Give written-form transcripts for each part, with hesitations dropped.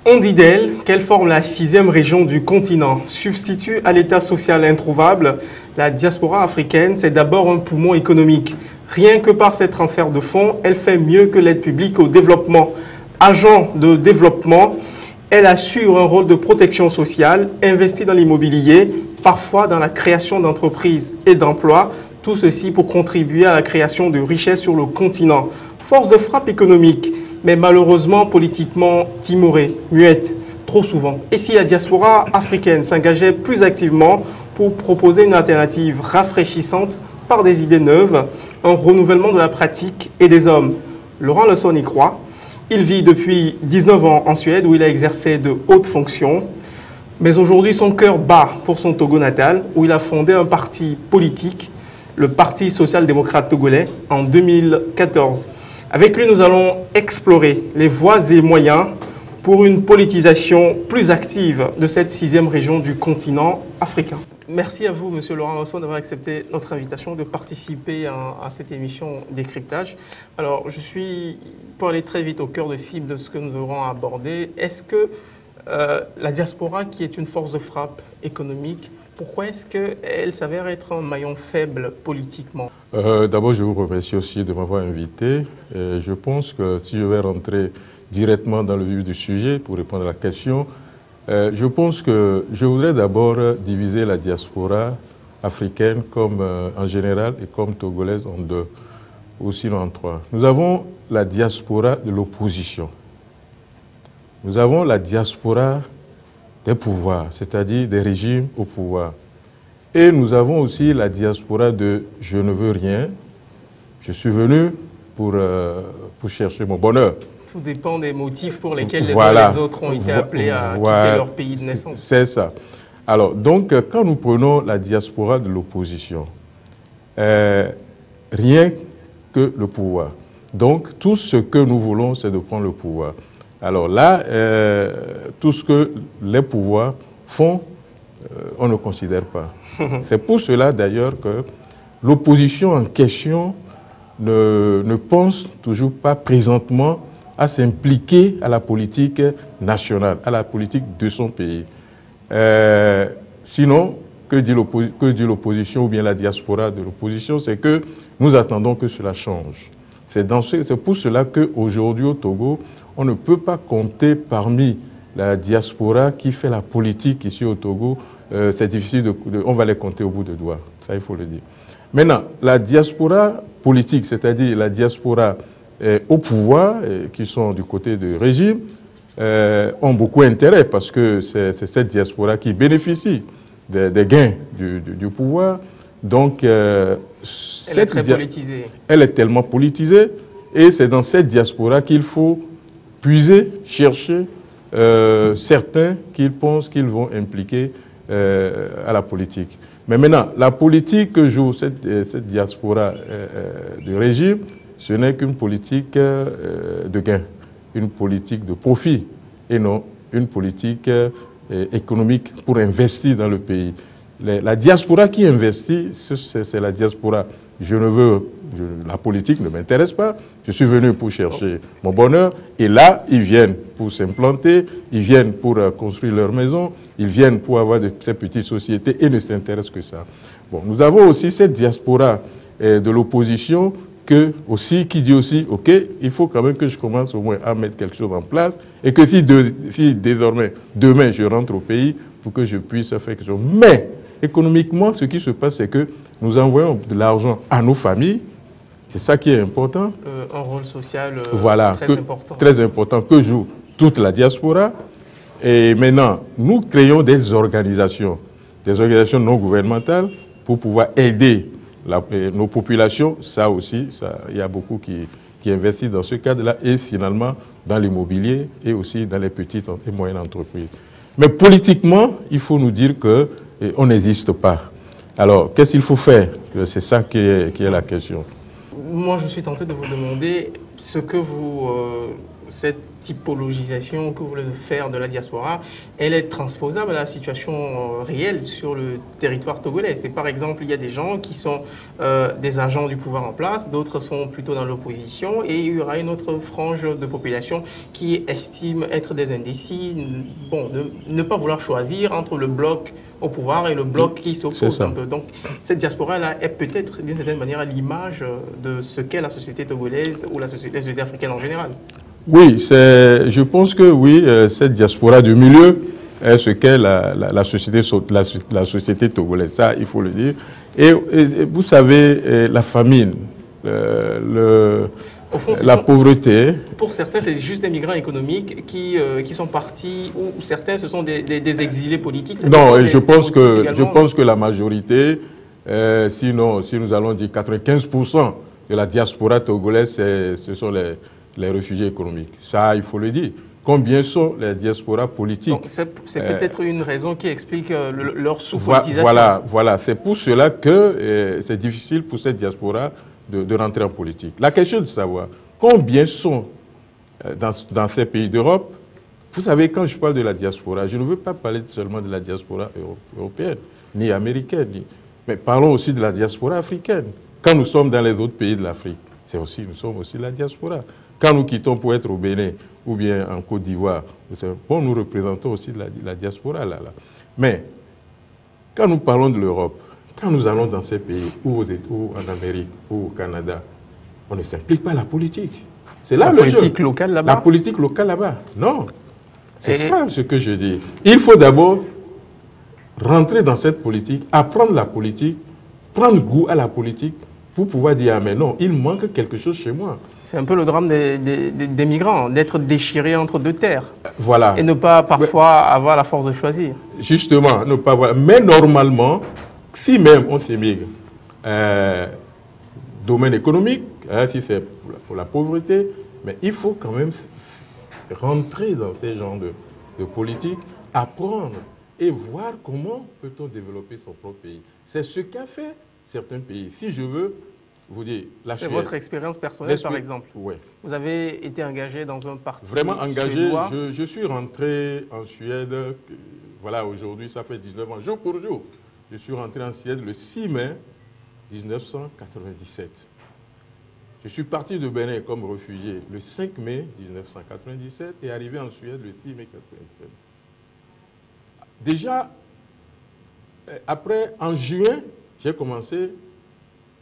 On dit d'elle qu'elle forme la 6e région du continent. Substitut à l'état social introuvable, la diaspora africaine, c'est d'abord un poumon économique. Rien que par ses transferts de fonds, elle fait mieux que l'aide publique au développement. Agent de développement, elle assure un rôle de protection sociale, investit dans l'immobilier, parfois dans la création d'entreprises et d'emplois, tout ceci pour contribuer à la création de richesses sur le continent. Force de frappe économique, mais malheureusement politiquement timorée, muette, trop souvent. Et si la diaspora africaine s'engageait plus activement pour proposer une alternative rafraîchissante par des idées neuves, un renouvellement de la pratique et des hommes? Laurent Lesson y croit. Il vit depuis 19 ans en Suède où il a exercé de hautes fonctions. Mais aujourd'hui, son cœur bat pour son Togo natal où il a fondé un parti politique, le Parti social-démocrate togolais, en 2014. Avec lui, nous allons explorer les voies et moyens pour une politisation plus active de cette 6e région du continent africain. Merci à vous, Monsieur Laurent Lesson, d'avoir accepté notre invitation de participer à cette émission Décryptage. Alors, pour aller très vite au cœur de cible de ce que nous aurons abordé, est-ce que la diaspora, qui est une force de frappe économique, pourquoi est-ce qu'elle s'avère être un maillon faible politiquement? D'abord, je vous remercie aussi de m'avoir invité. Je pense que si je vais rentrer directement dans le vif du sujet pour répondre à la question, je pense que je voudrais d'abord diviser la diaspora africaine comme en général et comme togolaise en deux, ou sinon en trois. Nous avons la diaspora de l'opposition. Nous avons la diaspora des pouvoirs, c'est-à-dire des régimes au pouvoir. Et nous avons aussi la diaspora de « je ne veux rien, je suis venu pour chercher mon bonheur ». Tout dépend des motifs pour lesquels les uns et les autres ont été appelés à quitter leur pays de naissance. C'est ça. Alors, donc, quand nous prenons la diaspora de l'opposition, rien que le pouvoir. Donc, tout ce que nous voulons, c'est de prendre le pouvoir. Alors là, tout ce que les pouvoirs font, on ne considère pas. C'est pour cela d'ailleurs que l'opposition en question ne pense toujours pas présentement à s'impliquer à la politique nationale, à la politique de son pays. Sinon, que dit l'opposition ou bien la diaspora de l'opposition, c'est que nous attendons que cela change. C'est pour cela qu'aujourd'hui au Togo, on ne peut pas compter parmi la diaspora qui fait la politique ici au Togo. C'est difficile, on va les compter au bout de doigts, ça il faut le dire. Maintenant, la diaspora politique, c'est-à-dire la diaspora au pouvoir, qui sont du côté du régime, ont beaucoup intérêt parce que c'est cette diaspora qui bénéficie des gains du pouvoir. Donc, elle est très politisée. Elle est tellement politisée et c'est dans cette diaspora qu'il faut puiser, chercher certains qu'ils pensent qu'ils vont impliquer à la politique. Mais maintenant, la politique que joue cette diaspora du régime, ce n'est qu'une politique de gain, une politique de profit et non une politique économique pour investir dans le pays. La diaspora qui investit, c'est la diaspora. La politique ne m'intéresse pas, je suis venu pour chercher mon bonheur, et là, ils viennent pour s'implanter, ils viennent pour construire leur maison, ils viennent pour avoir ces petites sociétés et ne s'intéressent que ça. Bon, nous avons aussi cette diaspora de l'opposition qui dit aussi, ok, il faut quand même que je commence au moins à mettre quelque chose en place, et que si désormais, demain, je rentre au pays, pour que je puisse faire quelque chose. Mais, économiquement, ce qui se passe, c'est que nous envoyons de l'argent à nos familles. C'est ça qui est important. Un rôle social très important que joue toute la diaspora. Et maintenant, nous créons des organisations non gouvernementales pour pouvoir aider nos populations. Ça aussi, il y a beaucoup qui investissent dans ce cadre-là et finalement dans l'immobilier et aussi dans les petites et moyennes entreprises. Mais politiquement, il faut nous dire qu'on n'existe pas. Alors, qu'est-ce qu'il faut faire? C'est ça qui est la question. Moi, je suis tenté de vous demander ce que vous cette typologisation que vous voulez faire de la diaspora, elle est transposable à la situation réelle sur le territoire togolais. C'est par exemple, il y a des gens qui sont des agents du pouvoir en place, d'autres sont plutôt dans l'opposition, et il y aura une autre frange de population qui estime être des indécis, bon, ne pas vouloir choisir entre le bloc au pouvoir et le bloc qui s'oppose un peu. Donc cette diaspora-là est peut-être d'une certaine manière à l'image de ce qu'est la société togolaise ou la société africaine en général. Oui, je pense que oui, cette diaspora du milieu est ce qu'est la société togolaise, ça il faut le dire. Et vous savez, la famine, au fond, la pauvreté. Pour certains, c'est juste des migrants économiques qui sont partis, ou certains, ce sont des exilés politiques. Non, et je pense que la majorité, sinon, si nous allons dire 95% de la diaspora togolaise, ce sont les réfugiés économiques. Ça, il faut le dire. Combien sont les diasporas politiques? C'est peut-être une raison qui explique leur sous-politisation. Voilà. C'est pour cela que c'est difficile pour cette diaspora de rentrer en politique. La question de savoir combien sont dans ces pays d'Europe. Vous savez, quand je parle de la diaspora, je ne veux pas parler seulement de la diaspora européenne, ni américaine, mais parlons aussi de la diaspora africaine. Quand nous sommes dans les autres pays de l'Afrique, nous sommes aussi la diaspora. Quand nous quittons pour être au Bénin ou bien en Côte d'Ivoire, bon, nous représentons aussi la diaspora là. Mais quand nous parlons de l'Europe, quand nous allons dans ces pays, ou en Amérique, ou au Canada, on ne s'implique pas à la politique. C'est là la politique locale là-bas. La politique locale là-bas. Non. C'est ça ce que je dis. Il faut d'abord rentrer dans cette politique, apprendre la politique, prendre goût à la politique pour pouvoir dire, ah mais non, il manque quelque chose chez moi. C'est un peu le drame des migrants, d'être déchirés entre deux terres. Voilà. Et ne pas parfois avoir la force de choisir. Justement, ne pas avoir. Mais normalement, si même on s'émigre, domaine économique, si c'est pour la pauvreté, mais il faut quand même rentrer dans ces genres de politique, apprendre et voir comment peut-on développer son propre pays. C'est ce qu'a fait certains pays. Si je veux vous dire, la Suède. C'est votre expérience personnelle, par exemple. Oui. Vous avez été engagé dans un parti vraiment engagé. suédois. Je suis rentré en Suède, voilà, aujourd'hui, ça fait 19 ans, jour pour jour. Je suis rentré en Suède le 6 mai 1997. Je suis parti de Bénin comme réfugié le 5 mai 1997 et arrivé en Suède le 6 mai 1997. Déjà, après, en juin, j'ai commencé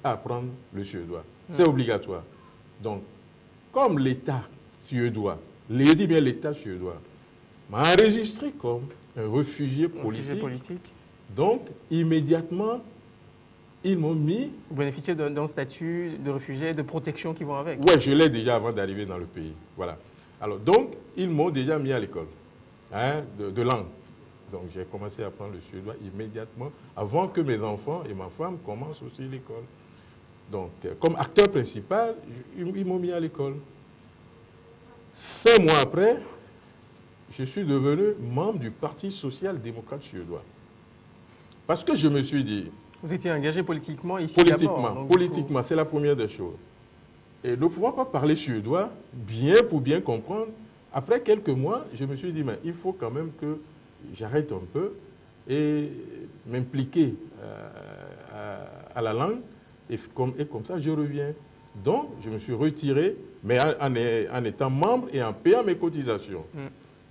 à apprendre le suédois. C'est obligatoire. Donc, comme l'État suédois, je dis bien l'État suédois, m'a enregistré comme un réfugié politique. Donc, immédiatement, ils m'ont mis... Vous bénéficiez d'un statut de réfugié, de protection qui vont avec. Oui, je l'ai déjà avant d'arriver dans le pays. Voilà. Alors, donc, ils m'ont déjà mis à l'école de langue. Donc, j'ai commencé à apprendre le suédois immédiatement, avant que mes enfants et ma femme commencent aussi l'école. Donc, comme acteur principal, ils m'ont mis à l'école. 5 mois après, je suis devenu membre du Parti social-démocrate suédois. Parce que je me suis dit... Vous étiez engagé politiquement ici d'abord. Politiquement, c'est la première des choses. Et ne pouvant pas parler suédois, pour bien comprendre, après quelques mois, je me suis dit, mais il faut quand même que j'arrête un peu et m'impliquer à la langue. Et comme ça, je reviens. Donc, je me suis retiré, mais en étant membre et en payant mes cotisations.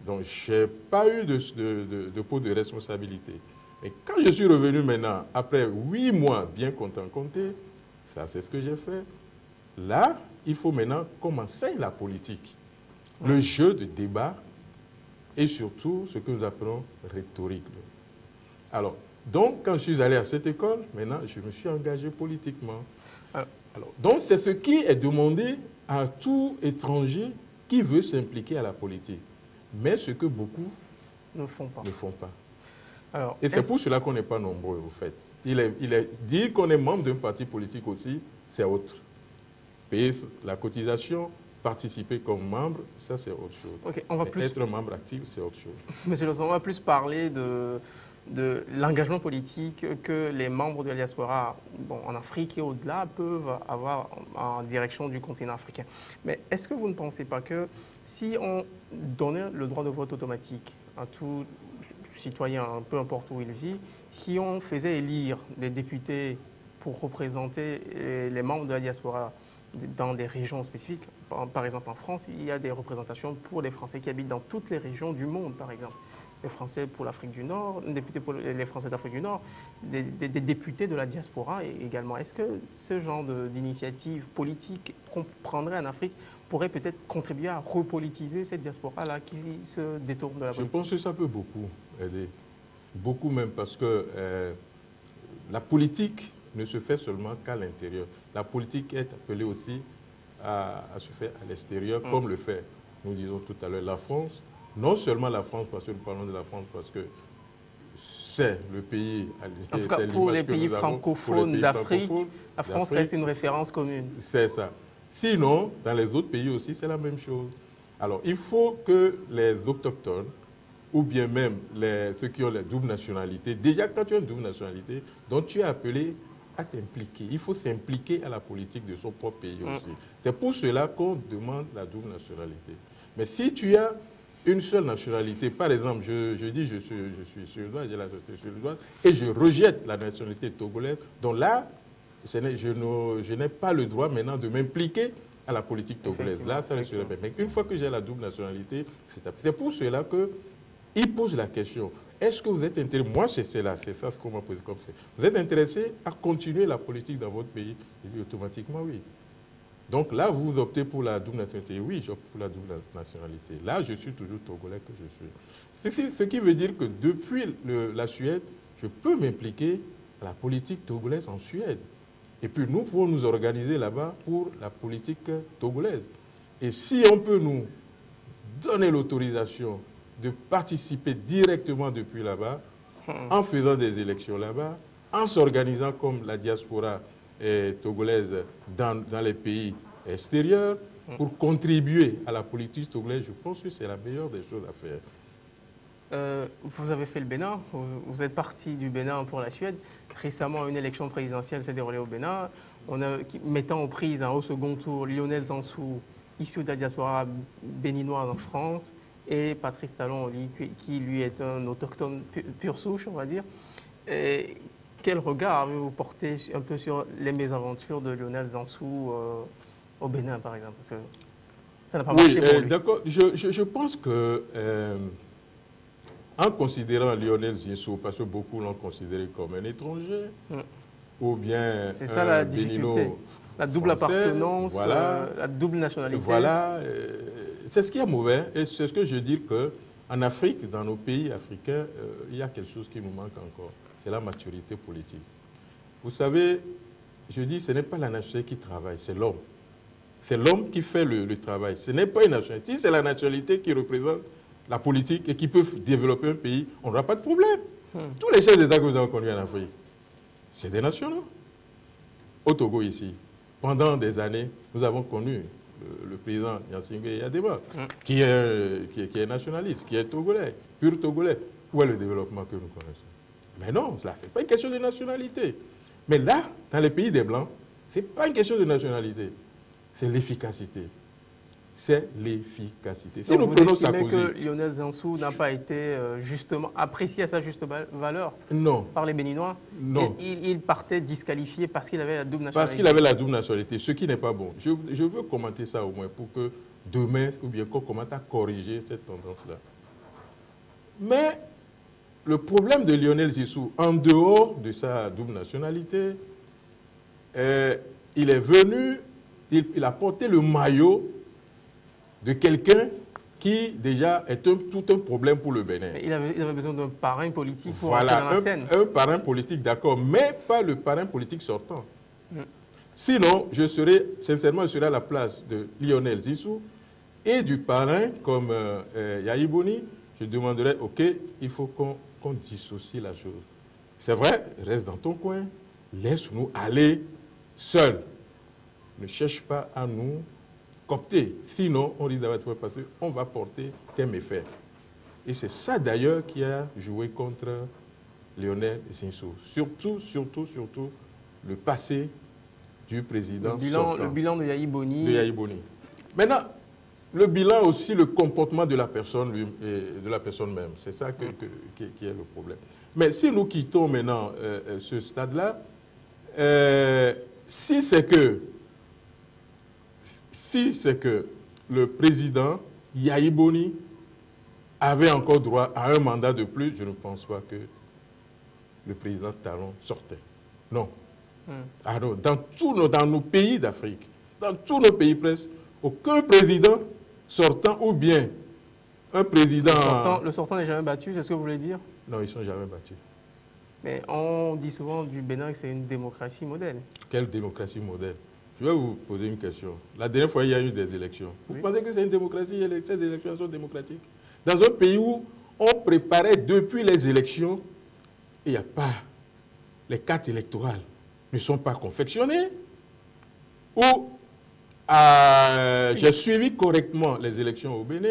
Donc, je n'ai pas eu de pot de responsabilité. Et quand je suis revenu maintenant, après 8 mois bien comptés, ça c'est ce que j'ai fait. Là, il faut maintenant qu'on m'enseigne la politique, le jeu de débat et surtout ce que nous appelons rhétorique. Alors, donc, quand je suis allé à cette école, maintenant, je me suis engagé politiquement. Donc, c'est ce qui est demandé à tout étranger qui veut s'impliquer à la politique. Mais ce que beaucoup ne font pas. Alors, et c'est pour cela qu'on n'est pas nombreux, au fait. Il est dit qu'on est membre d'un parti politique aussi, c'est autre. Payer la cotisation, participer comme membre, ça c'est autre chose. Okay, être membre actif, c'est autre chose. Monsieur Lozon, on va plus parler de l'engagement politique que les membres de la diaspora en Afrique et au-delà peuvent avoir en direction du continent africain. Mais est-ce que vous ne pensez pas que Si on donnait le droit de vote automatique à tout citoyen, peu importe où il vit, si on faisait élire des députés pour représenter les membres de la diaspora dans des régions spécifiques, par exemple en France, il y a des représentations pour les Français qui habitent dans toutes les régions du monde, par exemple. Les Français pour l'Afrique du Nord, les députés pour les Français d'Afrique du Nord, des députés de la diaspora également. Est-ce que ce genre d'initiative politique qu'on prendrait en Afrique pourrait peut-être contribuer à repolitiser cette diaspora-là qui se détourne de la politique? Je pense que ça peut beaucoup aider. Beaucoup même parce que la politique ne se fait seulement qu'à l'intérieur. La politique est appelée aussi à se faire à l'extérieur, comme le fait, nous disons tout à l'heure, la France. Non seulement la France, parce que nous parlons de la France, parce que c'est le pays... En tout cas, pour les pays francophones d'Afrique, la France reste une référence commune. C'est ça. Sinon, dans les autres pays aussi, c'est la même chose. Alors, il faut que les autochtones, ou bien même ceux qui ont la double nationalité, déjà quand tu as une double nationalité, donc tu es appelé à t'impliquer. Il faut s'impliquer à la politique de son propre pays aussi. C'est pour cela qu'on demande la double nationalité. Mais si tu as une seule nationalité, par exemple, je dis je suis suédois, j'ai la nationalité suédoise, et je rejette la nationalité togolaise, donc là, je n'ai pas le droit maintenant de m'impliquer à la politique togolaise. Là, ça reste le même. Mais une fois que j'ai la double nationalité, c'est pour cela qu'il pose la question. Est-ce que vous êtes intéressé? Moi, c'est ça ce qu'on m'a posé comme ça. Vous êtes intéressé à continuer la politique dans votre pays? Et puis, automatiquement, oui. Donc là, vous optez pour la double nationalité. Oui, j'opte pour la double nationalité. Là, je suis toujours togolais que je suis. Ce qui veut dire que depuis la Suède, je peux m'impliquer à la politique togolaise en Suède. Et puis nous pouvons nous organiser là-bas pour la politique togolaise. Et si on peut nous donner l'autorisation de participer directement depuis là-bas, en faisant des élections là-bas, en s'organisant comme la diaspora togolaise dans les pays extérieurs, pour contribuer à la politique togolaise, je pense que c'est la meilleure des choses à faire. Vous avez fait le Bénin, vous êtes parti du Bénin pour la Suède. Récemment, une élection présidentielle s'est déroulée au Bénin, mettant aux prises au second tour Lionel Zansou, issu de la diaspora béninoise en France, et Patrice Talon, qui lui est un autochtone pure souche, on va dire. Et quel regard avez-vous porté un peu sur les mésaventures de Lionel Zansou au Bénin, par exemple? Parce que ça n'a pas marché pour lui. D'accord. Je pense que, en considérant Lionel Zinsou, parce que beaucoup l'ont considéré comme un étranger, ou bien c'est ça la difficulté. La double appartenance, voilà, la double nationalité. Voilà, c'est ce qui est mauvais. Et c'est ce que je dis qu'en Afrique, dans nos pays africains, il y a quelque chose qui nous manque encore. C'est la maturité politique. Vous savez, je dis, ce n'est pas la nationalité qui travaille, c'est l'homme. C'est l'homme qui fait le travail. Ce n'est pas une nationalité. Si c'est la nationalité qui représente la politique et qui peut développer un pays, on n'aura pas de problème. Tous les chefs d'État que nous avons connus en Afrique, c'est des nationaux. Au Togo ici, pendant des années, nous avons connu le président Gnassingbé Yadema, qui est nationaliste, qui est togolais, pur togolais. Où est le développement que nous connaissons? Mais non, là, ce n'est pas une question de nationalité. Mais là, dans les pays des Blancs, ce n'est pas une question de nationalité. C'est l'efficacité. C'est l'efficacité. Si nous prenons Sarkozy, que Lionel Zansou n'a pas été justement apprécié à sa juste valeur par les Béninois? Non. Il partait disqualifié parce qu'il avait la double nationalité. Parce qu'il avait la double nationalité, ce qui n'est pas bon. Je veux commenter ça au moins pour que demain, ou bien qu'on commence à corriger cette tendance-là. Mais le problème de Lionel Zinsou, en dehors de sa double nationalité, il est venu, il a porté le maillot de quelqu'un qui, déjà, est tout un problème pour le Bénin. Il avait besoin d'un parrain politique pour entrer dans la scène. Un parrain politique, d'accord, mais pas le parrain politique sortant. Sinon, sincèrement, je serais à la place de Lionel Zinsou et du parrain comme Yahi Boni. Je demanderais, OK, il faut qu'on dissocie la chose. C'est vrai, reste dans ton coin, laisse-nous aller seuls. Ne cherche pas à nous coopter. Sinon, on risque d'avoir tout passé, on va porter tes méfaits. Et c'est ça d'ailleurs qui a joué contre Lionel Zinsou. Surtout le passé du président sortant. Le bilan de Yahi Boni. Maintenant, le bilan aussi, le comportement de la personne, même. C'est ça qui est le problème. Mais si nous quittons maintenant ce stade-là, si c'est que le président Yahi Boni avait encore droit à un mandat de plus, je ne pense pas que le président Talon sortait. Non. Alors, dans nos pays d'Afrique, dans tous nos pays presque, aucun président sortant ou bien un président... Le sortant n'est jamais battu, c'est ce que vous voulez dire? Non, ils ne sont jamais battus. Mais on dit souvent du Bénin que c'est une démocratie modèle. Quelle démocratie modèle? Je vais vous poser une question. La dernière fois, il y a eu des élections. Vous pensez que c'est une démocratie et ces élections sont démocratiques? Dans un pays où on préparait depuis les élections, il n'y a pas... Les cartes électorales ne sont pas confectionnées, où j'ai suivi correctement les élections au Bénin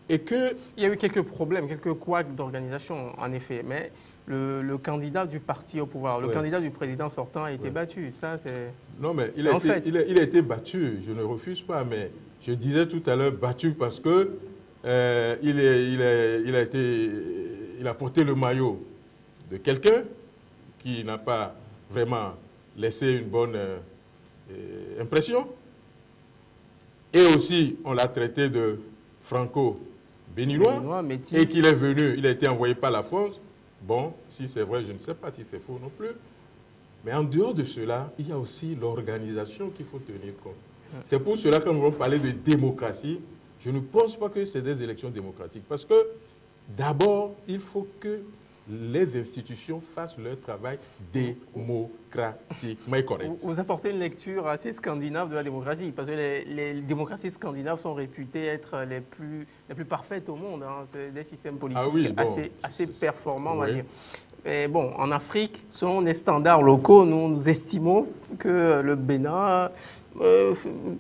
et que... Il y a eu quelques problèmes, quelques couacs d'organisation, en effet, mais le candidat du parti au pouvoir, le candidat du président sortant a été battu. Ça, c'est... Non, mais il a été battu, je ne refuse pas, mais je disais tout à l'heure battu parce que il a porté le maillot de quelqu'un qui n'a pas vraiment laissé une bonne impression. Et aussi, on l'a traité de franco-béninois et qu'il est venu, il a été envoyé par la France. Bon, si c'est vrai, je ne sais pas si c'est faux non plus. Mais en dehors de cela, il y a aussi l'organisation qu'il faut tenir compte. C'est pour cela que quand nous allons parler de démocratie, je ne pense pas que c'est des élections démocratiques. Parce que d'abord, il faut que les institutions fassent leur travail démocratiquement correct. Vous apportez une lecture assez scandinave de la démocratie, parce que les démocraties scandinaves sont réputées être les plus parfaites au monde. Hein. C'est des systèmes politiques assez performants, on va dire. Mais bon, en Afrique, selon les standards locaux, nous estimons que le Bénin...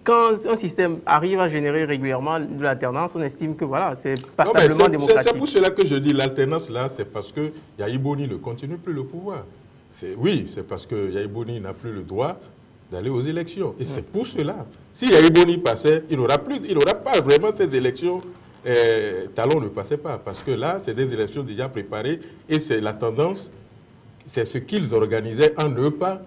quand un système arrive à générer régulièrement de l'alternance, on estime que voilà, c'est passablement démocratique. C'est pour cela que je dis l'alternance là, c'est parce que Yahi Boni ne continue plus le pouvoir. Oui, c'est parce que Yahi Boni n'a plus le droit d'aller aux élections. Et c'est pour cela. Si Yahi Boni passait, il n'aura pas vraiment ces élections. Talon ne passait pas, parce que là, c'est des élections déjà préparées et c'est la tendance, c'est ce qu'ils organisaient en ne pas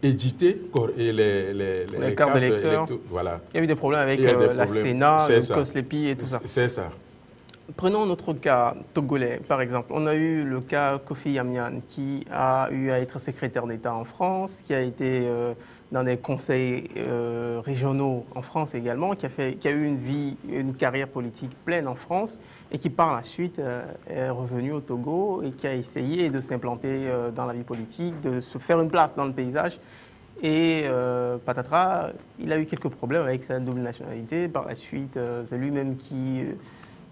éditer les cartes d'électeurs. Voilà. Il y a eu des problèmes avec la Sénat, le COSLEPI et tout ça. C'est ça. Prenons notre cas togolais, par exemple. On a eu le cas Kofi Yamyan, qui a eu à être secrétaire d'État en France, qui a été dans des conseils régionaux en France également, qui a eu une carrière politique pleine en France et qui par la suite est revenu au Togo et qui a essayé de s'implanter dans la vie politique, de se faire une place dans le paysage. Et patatras, il a eu quelques problèmes avec sa double nationalité. Par la suite, c'est lui-même qui...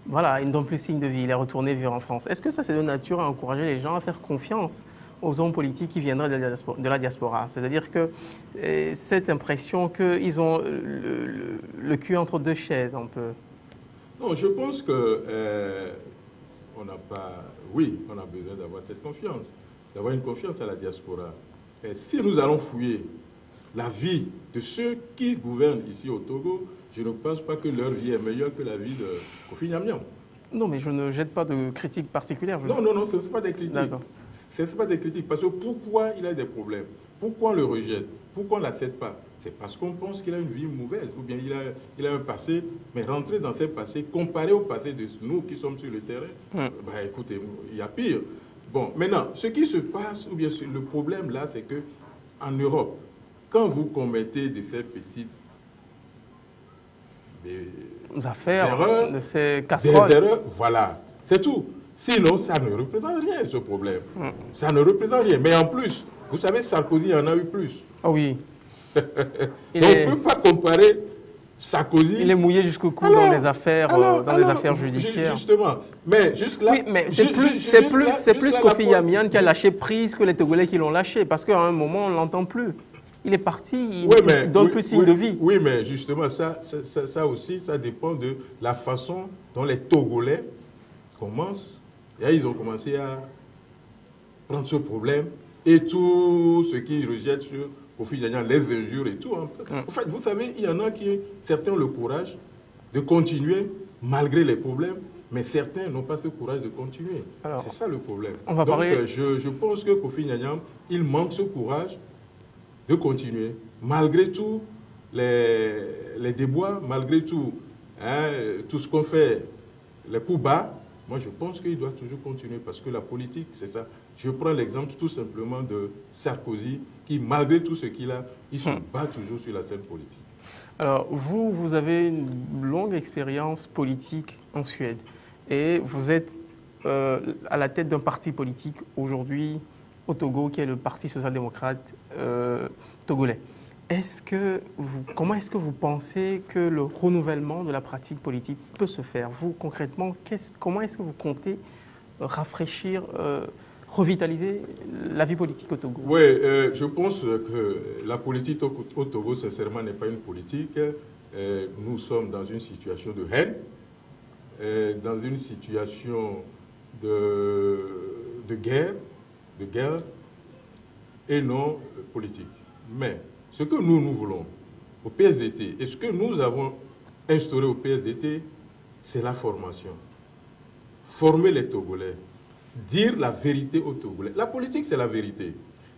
voilà, il ne donne plus signe de vie, il est retourné vivre en France. Est-ce que ça, c'est de nature à encourager les gens à faire confiance aux hommes politiques qui viendraient de la diaspora? C'est-à-dire que cette impression qu'ils ont le cul entre deux chaises, un peu. Non, je pense que on n'a pas... Oui, on a besoin d'avoir cette confiance, d'avoir une confiance à la diaspora. Et si nous allons fouiller la vie de ceux qui gouvernent ici au Togo, je ne pense pas que leur vie est meilleure que la vie de Kofi Yamyan. Non, mais je ne jette pas de critiques particulières. Non, ce ne sont pas des critiques. Ce ne sont pas des critiques. Parce que pourquoi il a des problèmes? Pourquoi on le rejette? Pourquoi on ne l'accepte pas? C'est parce qu'on pense qu'il a une vie mauvaise. Ou bien il a un passé, mais rentrer dans ce passé, comparé au passé de nous qui sommes sur le terrain, bah, écoutez, il y a pire. Bon, maintenant, ce qui se passe, ou bien le problème là, c'est qu'en Europe, quand vous commettez de ces petites affaires, de ces casseroles, des erreurs, voilà, c'est tout. Sinon, ça ne représente rien, ce problème. Ça ne représente rien. Mais en plus, vous savez, Sarkozy en a eu plus. Ah oui. Donc, on ne peut pas comparer Sarkozy... Il est mouillé jusqu'au cou dans les affaires, judiciaires. Justement. Mais jusque-là... Oui, mais c'est plus Kofi Yamyan qui a lâché prise que les Togolais qui l'ont lâché. Parce qu'à un moment, on ne l'entend plus. Il est parti, il ne donne plus signe de vie. Oui, mais justement, ça aussi, ça dépend de la façon dont les Togolais commencent. Et là, ils ont commencé à prendre ce problème et tout ce qu'ils rejettent sur Kofi Yamyan, les injures et tout. En fait, vous savez, il y en a qui, certains ont le courage de continuer malgré les problèmes, mais certains n'ont pas ce courage de continuer. C'est ça le problème. Donc, je pense que Kofi Nyanyam, il manque ce courage de continuer, malgré tout les déboires, malgré tout, hein, tout ce qu'on fait, les coups bas. Moi, je pense qu'il doit toujours continuer parce que la politique, c'est ça. Je prends l'exemple tout simplement de Sarkozy, qui, malgré tout ce qu'il a, il se bat toujours sur la scène politique. Alors, vous avez une longue expérience politique en Suède et vous êtes à la tête d'un parti politique aujourd'hui au Togo, qui est le Parti social-démocrate togolais. Comment est-ce que vous pensez que le renouvellement de la pratique politique peut se faire? Vous, concrètement, comment est-ce que vous comptez rafraîchir, revitaliser la vie politique au Togo? Oui, je pense que la politique au Togo, sincèrement, n'est pas une politique. Nous sommes dans une situation de haine, dans une situation de guerre, et non politique. Mais ce que nous voulons au PSDT, et ce que nous avons instauré au PSDT, c'est la formation. Former les Togolais, dire la vérité aux Togolais. La politique, c'est la vérité.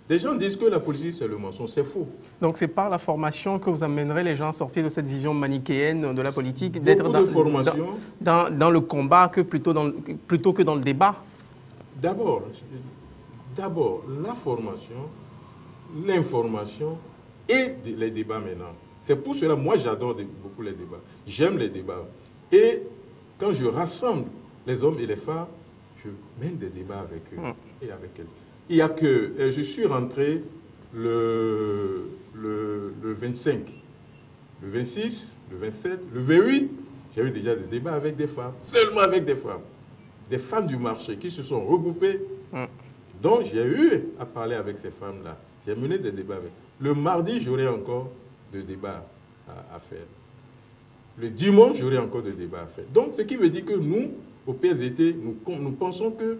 Des gens disent que la politique, c'est le mensonge. C'est faux. Donc, c'est par la formation que vous amènerez les gens à sortir de cette vision manichéenne de la politique, d'être dans le combat plutôt que dans le débat? D'abord, la formation, l'information et les débats maintenant. C'est pour cela, moi, j'adore beaucoup les débats. J'aime les débats. Et quand je rassemble les hommes et les femmes, je mène des débats avec eux et avec elles. Il y a que, je suis rentré le 25, le 26, le 27, le 28, j'ai eu déjà des débats avec des femmes, seulement avec des femmes du marché qui se sont regroupées. Donc j'ai eu à parler avec ces femmes-là. J'ai mené des débats avec. Le mardi, j'aurai encore des débats à faire. Le dimanche, j'aurai encore des débats à faire. Donc ce qui veut dire que nous, au PSDT, nous pensons que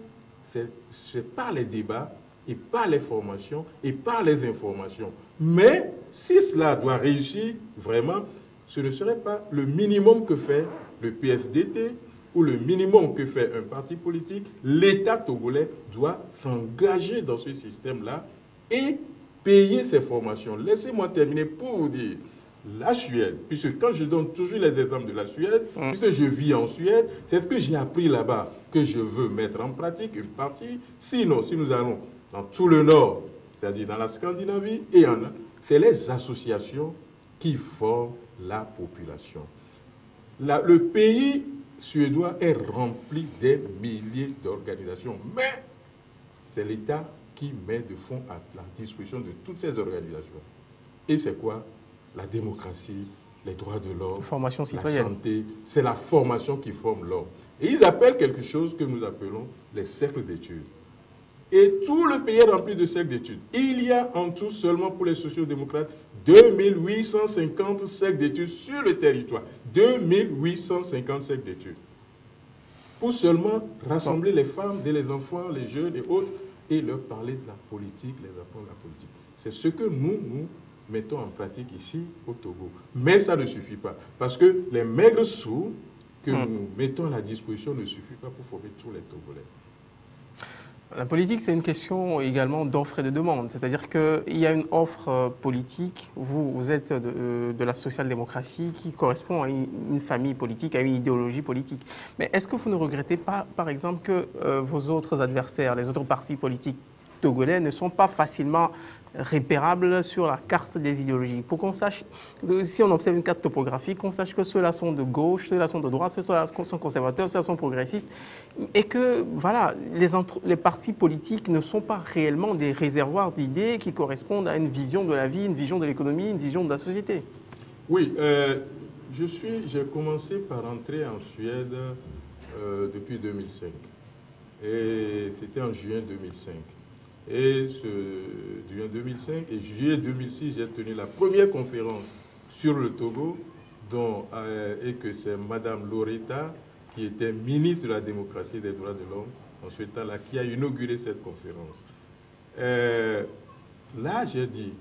c'est par les débats et par les formations et par les informations. Mais si cela doit réussir vraiment, ce ne serait pas le minimum que fait le PSDT ou le minimum que fait un parti politique. L'État togolais doit s'engager dans ce système-là et payer ces formations. Laissez-moi terminer pour vous dire, la Suède, puisque quand je donne toujours les exemples de la Suède, puisque je vis en Suède, c'est ce que j'ai appris là-bas que je veux mettre en pratique, une partie. Sinon, si nous allons dans tout le nord, c'est-à-dire dans la Scandinavie, et c'est les associations qui forment la population. Le pays suédois est rempli des milliers d'organisations, mais c'est l'État qui met de fonds à la disposition de toutes ces organisations. Et c'est quoi? La démocratie, les droits de l'homme, la santé, c'est la formation qui forme l'homme. Et ils appellent quelque chose que nous appelons les cercles d'études. Et tout le pays est rempli de cercles d'études. Il y a en tout seulement pour les sociodémocrates 2850 cercles d'études sur le territoire. 2850 cercles d'études. Pour seulement rassembler les femmes, les enfants, les jeunes et autres, et leur parler de la politique, les apprendre la politique. C'est ce que nous mettons en pratique ici au Togo. Mais ça ne suffit pas. Parce que les maigres sous que nous mettons à la disposition ne suffisent pas pour former tous les Togolais. La politique, c'est une question également d'offre et de demande. C'est-à-dire qu'il y a une offre politique. Vous êtes de la social-démocratie qui correspond à une famille politique, à une idéologie politique. Mais est-ce que vous ne regrettez pas, par exemple, que vos autres adversaires, les autres partis politiques togolais, ne sont pas facilement repérables sur la carte des idéologies? Pour qu'on sache, si on observe une carte topographique, qu'on sache que ceux-là sont de gauche, ceux-là sont de droite, ceux-là sont conservateurs, ceux-là sont progressistes, et que voilà, les partis politiques ne sont pas réellement des réservoirs d'idées qui correspondent à une vision de la vie, une vision de l'économie, une vision de la société. Oui, j'ai commencé par entrer en Suède depuis 2005. Et c'était en juin 2005. Et en 2005 et juillet 2006, j'ai tenu la première conférence sur le Togo, et que c'est Mme Loretta, qui était ministre de la démocratie et des droits de l'homme, en ce temps-là, qui a inauguré cette conférence. Là, j'ai dit,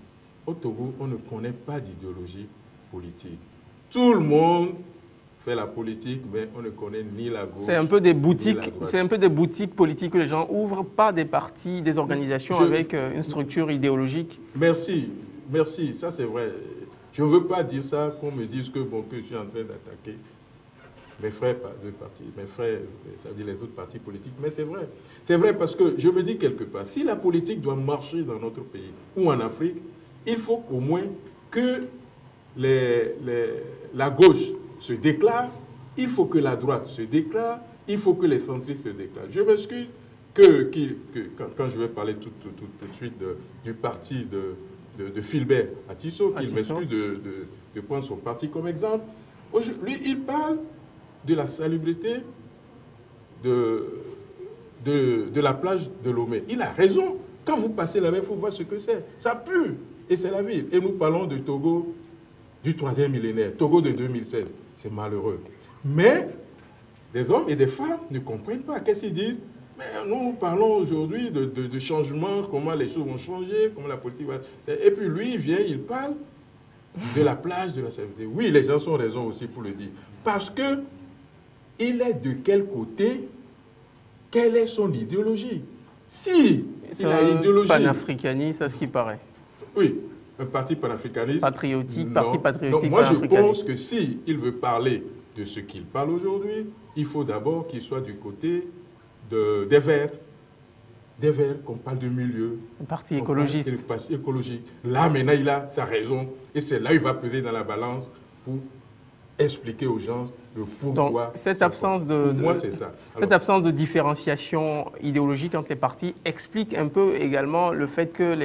au Togo, on ne connaît pas d'idéologie politique. Tout le monde fait la politique, mais on ne connaît ni la gauche. C'est un peu des boutiques, c'est un peu des boutiques politiques que les gens ouvrent, pas des partis, des organisations avec une structure idéologique. Merci, merci, ça c'est vrai. Je ne veux pas dire ça qu'on me dise que, bon, que je suis en train d'attaquer mes frères de partis, mes frères, c'est-à-dire les autres partis politiques, mais c'est vrai. C'est vrai parce que je me dis quelque part, si la politique doit marcher dans notre pays ou en Afrique, il faut au moins que la gauche se déclare, il faut que la droite se déclare, il faut que les centristes se déclarent. Je m'excuse quand je vais parler tout de suite du parti de Philbert Atisso, qu'il m'excuse de prendre son parti comme exemple. Lui, il parle de la salubrité de la plage de Lomé. Il a raison. Quand vous passez là-bas, il faut voir ce que c'est. Ça pue. Et c'est la ville. Et nous parlons de Togo du 3e millénaire, Togo de 2016. C'est malheureux. Mais des hommes et des femmes ne comprennent pas. Qu'est-ce qu'ils disent? Mais nous parlons aujourd'hui de changement, comment les choses vont changer, comment la politique va... Et puis lui, il vient, il parle de la plage de la salubrité. Oui, les gens ont raison aussi pour le dire. Parce que il est de quel côté? Quelle est son idéologie? Si il a une idéologie... panafricaniste, à ce qui paraît. Oui, un parti panafricaniste. Patriotique, non. parti patriotique. Non, moi, je pense que s'il veut parler de ce qu'il parle aujourd'hui, il faut d'abord qu'il soit du côté des Verts. Des Verts, qu'on parle de milieu. Un parti écologiste. Un parti écologique. Là, maintenant, il a sa raison. Et c'est là qu'il va peser dans la balance pour expliquer aux gens le pourquoi. Donc, cette absence moi, c'est ça. Cette absence de différenciation idéologique entre les partis explique un peu également le fait que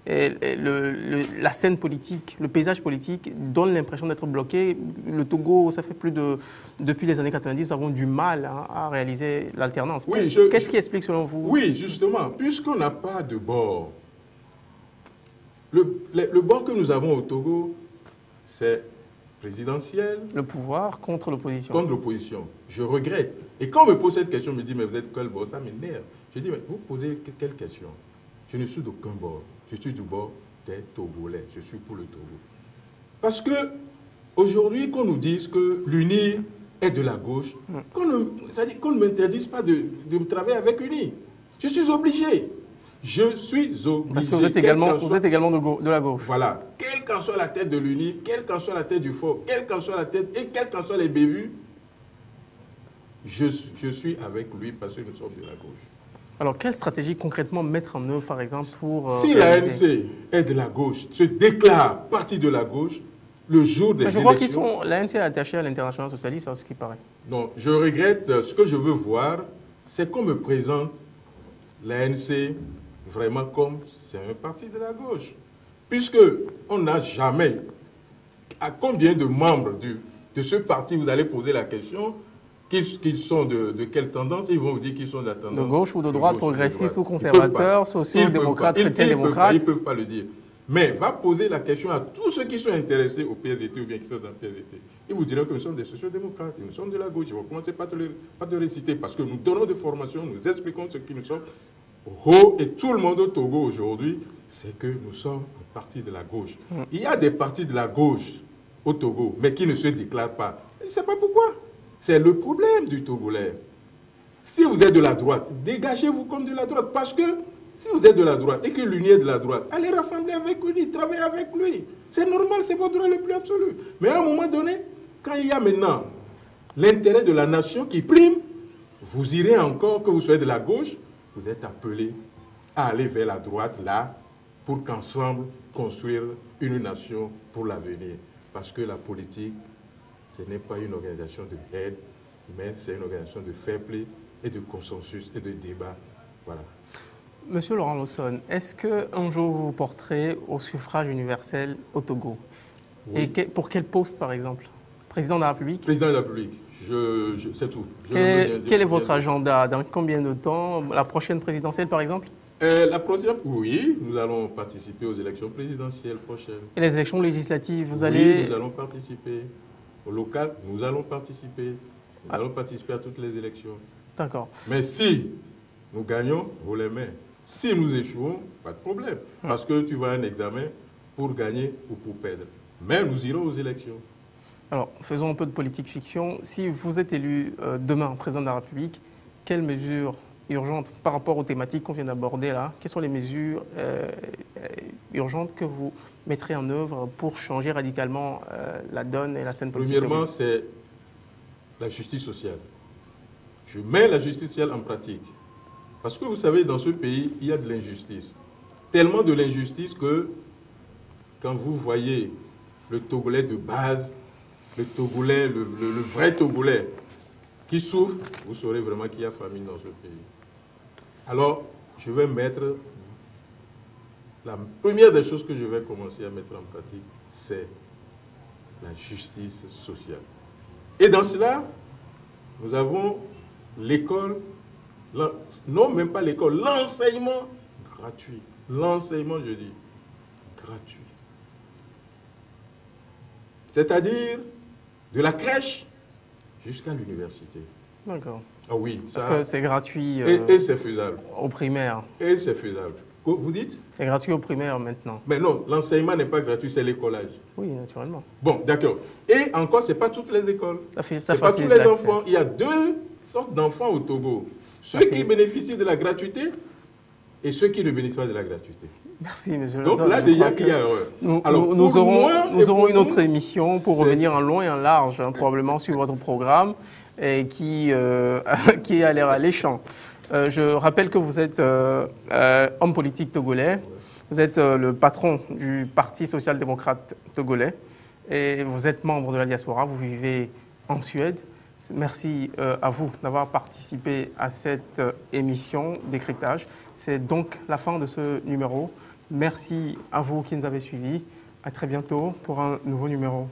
la scène politique, le paysage politique donne l'impression d'être bloqué. Le Togo, ça fait depuis les années 90, nous avons du mal à réaliser l'alternance. Oui, qu'est-ce qui explique selon vous? Oui, justement, puisqu'on n'a pas de bord, le bord que nous avons au Togo, c'est présidentiel. Le pouvoir contre l'opposition. Contre l'opposition. Je regrette. Et quand on me pose cette question, on me dit, mais vous êtes quel bord? Ça m'énerve. Je dis, mais vous posez quelle question? Je ne suis d'aucun bord. Je suis du bord des Togolais. Je suis pour le Togo. Parce que aujourd'hui, qu'on nous dise que l'UNI est de la gauche, c'est-à-dire qu'on ne m'interdise pas de travailler avec l'UNI. Je suis obligé. Je suis obligé. Parce que vous êtes également de la gauche. Voilà. Quelle qu'en soit la tête de l'UNI, quelle qu'en soit la tête du FOC, quelle qu'en soit la tête et quelles qu'en soient les bévues, je suis avec lui parce que nous sommes de la gauche. Alors, quelle stratégie concrètement mettre en œuvre, par exemple, pour... Si l'ANC est de la gauche, se déclare partie de la gauche, le jour des élections... Je crois l'ANC est attachée à l'international socialiste, à ce qui paraît. Non, je regrette. Ce que je veux voir, c'est qu'on me présente l'ANC vraiment comme c'est un parti de la gauche. Puisqu'on n'a jamais... À combien de membres de ce parti vous allez poser la question qu'ils sont de quelle tendance? Ils vont vous dire qu'ils sont de la tendance... De gauche ou de droite, progressistes ou conservateurs, sociaux-démocrates, chrétiens-démocrates. Ils ne peuvent pas le dire. Mais va poser la question à tous ceux qui sont intéressés au PSDT ou bien qui sont dans le PSDT. Ils vous diront que nous sommes des sociaux-démocrates, nous sommes de la gauche. Ils vont commencer par te réciter parce que nous donnons des formations, nous expliquons ce qui nous sommes. Et tout le monde au Togo aujourd'hui, c'est que nous sommes un parti de la gauche. Il y a des partis de la gauche au Togo, mais qui ne se déclarent pas. Je ne sais pas pourquoi. C'est le problème du Togolais. Si vous êtes de la droite, dégagez-vous comme de la droite. Parce que si vous êtes de la droite et que l'UNI est de la droite, allez rassembler avec lui, travailler avec lui. C'est normal, c'est votre droit le plus absolu. Mais à un moment donné, quand il y a maintenant l'intérêt de la nation qui prime, vous irez encore, que vous soyez de la gauche, vous êtes appelé à aller vers la droite là, pour qu'ensemble construire une nation pour l'avenir. Parce que la politique, ce n'est pas une organisation de haine, mais c'est une organisation de fair play et de consensus et de débat. Voilà. Monsieur Laurent Lawson, est-ce qu'un jour vous vous porterez au suffrage universel au Togo? Oui. Et pour quel poste, par exemple? Président de la République? Président de la République, c'est tout. Quel est votre agenda? Dans combien de temps? La prochaine présidentielle, par exemple? La prochaine, oui, nous allons participer aux élections présidentielles prochaines. Et les élections législatives, vous allez... Oui, nous allons participer. Au local, nous allons participer. Nous allons participer à toutes les élections. D'accord. Mais si nous gagnons, vous les mains. Si nous échouons, pas de problème. Parce que tu vas à un examen pour gagner ou pour perdre. Mais nous irons aux élections. Alors, faisons un peu de politique fiction. Si vous êtes élu demain président de la République, quelles mesures urgentes par rapport aux thématiques qu'on vient d'aborder là, quelles sont les mesures urgentes que vous mettrez en œuvre pour changer radicalement la donne et la scène politique? Premièrement, c'est la justice sociale. Je mets la justice sociale en pratique. Parce que vous savez, dans ce pays, il y a de l'injustice. Tellement de l'injustice que quand vous voyez le Togolais de base, le Togolais, le vrai Togolais qui souffre, vous saurez vraiment qu'il y a famine dans ce pays. Alors, je vais mettre, la première des choses que je vais commencer à mettre en pratique, c'est la justice sociale. Et dans cela, nous avons l'école, non même pas l'école, l'enseignement gratuit. L'enseignement, je dis, gratuit. C'est-à-dire de la crèche jusqu'à l'université. D'accord. Ah oui. Parce que c'est gratuit et c'est faisable. Au primaire. Et c'est faisable. Vous dites? C'est gratuit au primaire maintenant. Mais non, l'enseignement n'est pas gratuit, c'est l'écolage. Oui, naturellement. Bon, d'accord. Et encore, ce n'est pas toutes les écoles. Ça pas tous les enfants. Il y a deux sortes d'enfants au Togo. Ceux qui bénéficient de la gratuité et ceux qui ne bénéficient pas de la gratuité. Merci, monsieur. Donc là, déjà, il y a nous aurons une autre émission pour revenir en long et en large, hein, probablement sur votre programme, et qui a l'air alléchant. Je rappelle que vous êtes homme politique togolais, vous êtes le patron du Parti social-démocrate togolais, et vous êtes membre de la diaspora, vous vivez en Suède. Merci à vous d'avoir participé à cette émission Décryptage. C'est donc la fin de ce numéro. Merci à vous qui nous avez suivis. À très bientôt pour un nouveau numéro.